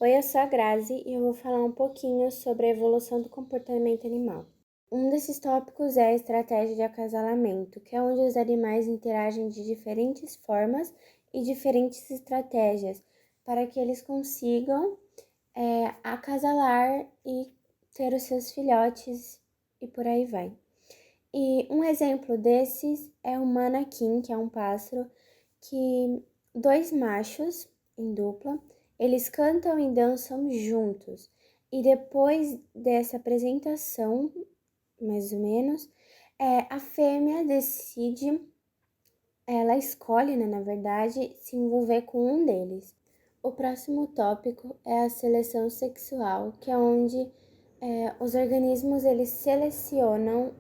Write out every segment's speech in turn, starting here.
Oi, eu sou a Grazi e eu vou falar um pouquinho sobre a evolução do comportamento animal. Um desses tópicos é a estratégia de acasalamento, que é onde os animais interagem de diferentes formas e diferentes estratégias para que eles consigam acasalar e ter os seus filhotes e por aí vai. E um exemplo desses é o manequim, que é um pássaro que dois machos em dupla, eles cantam e dançam juntos. E depois dessa apresentação, mais ou menos, a fêmea decide, ela escolhe, né, na verdade, se envolver com um deles. O próximo tópico é a seleção sexual, que é onde os organismos eles selecionam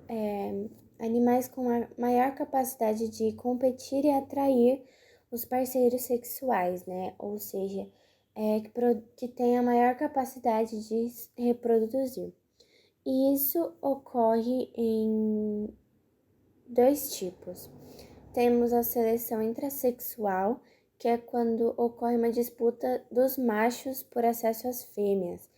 animais com a maior capacidade de competir e atrair os parceiros sexuais, né? Ou seja, que tem a maior capacidade de reproduzir. E isso ocorre em dois tipos. Temos a seleção intrasexual, que é quando ocorre uma disputa dos machos por acesso às fêmeas.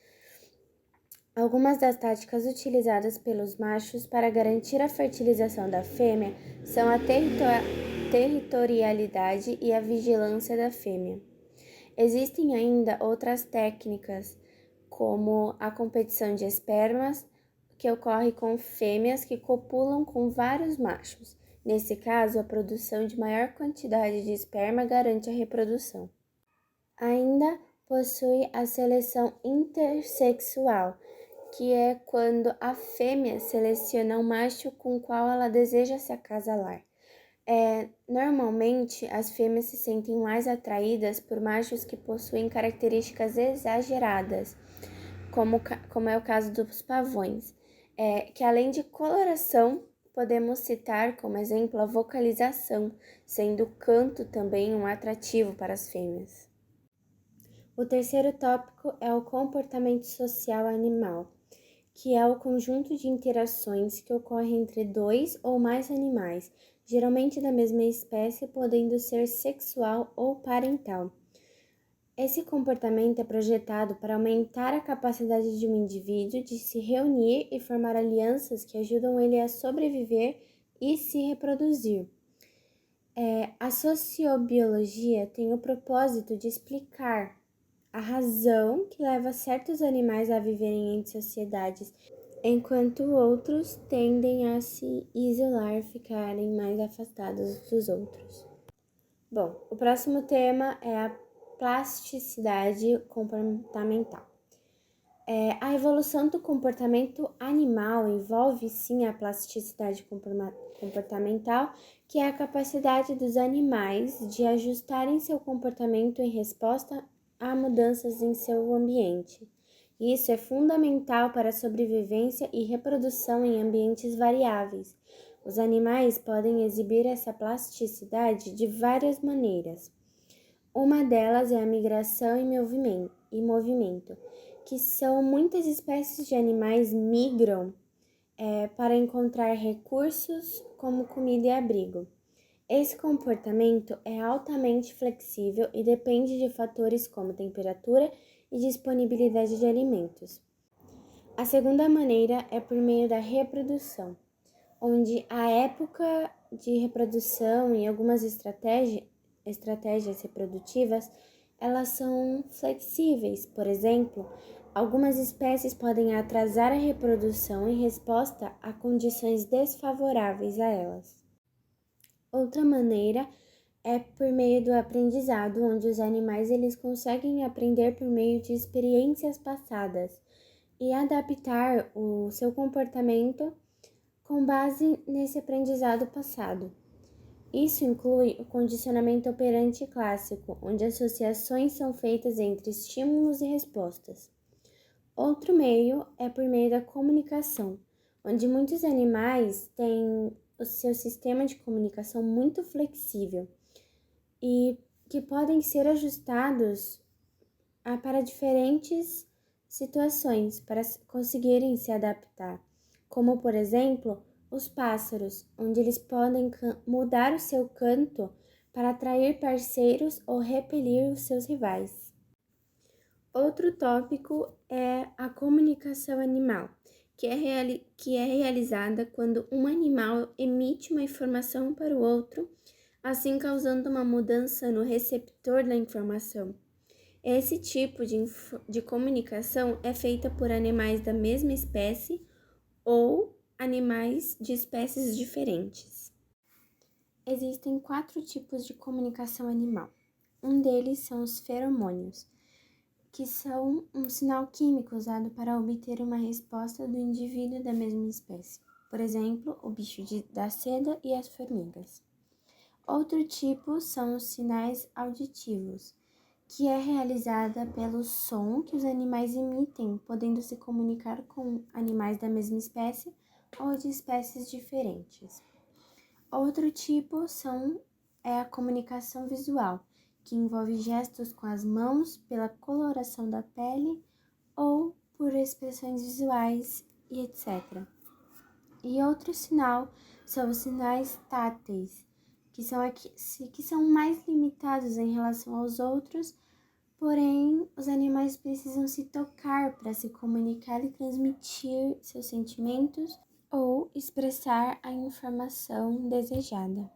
Algumas das táticas utilizadas pelos machos para garantir a fertilização da fêmea são a territorialidade e a vigilância da fêmea. Existem ainda outras técnicas, como a competição de espermas, que ocorre com fêmeas que copulam com vários machos. Nesse caso, a produção de maior quantidade de esperma garante a reprodução. Ainda possui a seleção intersexual, que é quando a fêmea seleciona um macho com o qual ela deseja se acasalar. Normalmente, as fêmeas se sentem mais atraídas por machos que possuem características exageradas, como é o caso dos pavões, que além de coloração, podemos citar como exemplo a vocalização, sendo o canto também um atrativo para as fêmeas. O terceiro tópico é o comportamento social animal, que é o conjunto de interações que ocorrem entre dois ou mais animais, geralmente da mesma espécie, podendo ser sexual ou parental. Esse comportamento é projetado para aumentar a capacidade de um indivíduo de se reunir e formar alianças que ajudam ele a sobreviver e se reproduzir. A sociobiologia tem o propósito de explicar a razão que leva certos animais a viverem em sociedades, enquanto outros tendem a se isolar, ficarem mais afastados dos outros. Bom, o próximo tema é a plasticidade comportamental. A evolução do comportamento animal envolve sim a plasticidade comportamental, que é a capacidade dos animais de ajustarem seu comportamento em resposta a mudanças em seu ambiente. Isso é fundamental para a sobrevivência e reprodução em ambientes variáveis. Os animais podem exibir essa plasticidade de várias maneiras. Uma delas é a migração e movimento, que são muitas espécies de animais migram para encontrar recursos como comida e abrigo. Esse comportamento é altamente flexível e depende de fatores como temperatura e disponibilidade de alimentos. A segunda maneira é por meio da reprodução, onde a época de reprodução e algumas estratégias reprodutivas, elas são flexíveis. Por exemplo, algumas espécies podem atrasar a reprodução em resposta a condições desfavoráveis a elas. Outra maneira é por meio do aprendizado, onde os animais eles conseguem aprender por meio de experiências passadas e adaptar o seu comportamento com base nesse aprendizado passado. Isso inclui o condicionamento operante clássico, onde associações são feitas entre estímulos e respostas. Outro meio é por meio da comunicação, onde muitos animais têm o seu sistema de comunicação muito flexível e que podem ser ajustados para diferentes situações para conseguirem se adaptar, como por exemplo os pássaros, onde eles podem mudar o seu canto para atrair parceiros ou repelir os seus rivais. Outro tópico é a comunicação animal, que é realizada quando um animal emite uma informação para o outro, assim causando uma mudança no receptor da informação. Esse tipo de comunicação é feita por animais da mesma espécie ou animais de espécies diferentes. Existem 4 tipos de comunicação animal. Um deles são os feromônios, que são um sinal químico usado para obter uma resposta do indivíduo da mesma espécie. Por exemplo, o bicho da seda e as formigas. Outro tipo são os sinais auditivos, que é realizada pelo som que os animais emitem, podendo se comunicar com animais da mesma espécie ou de espécies diferentes. Outro tipo é a comunicação visual, que envolve gestos com as mãos, pela coloração da pele ou por expressões visuais e etc. E outro sinal são os sinais táteis, que são mais limitados em relação aos outros, porém os animais precisam se tocar para se comunicar e transmitir seus sentimentos ou expressar a informação desejada.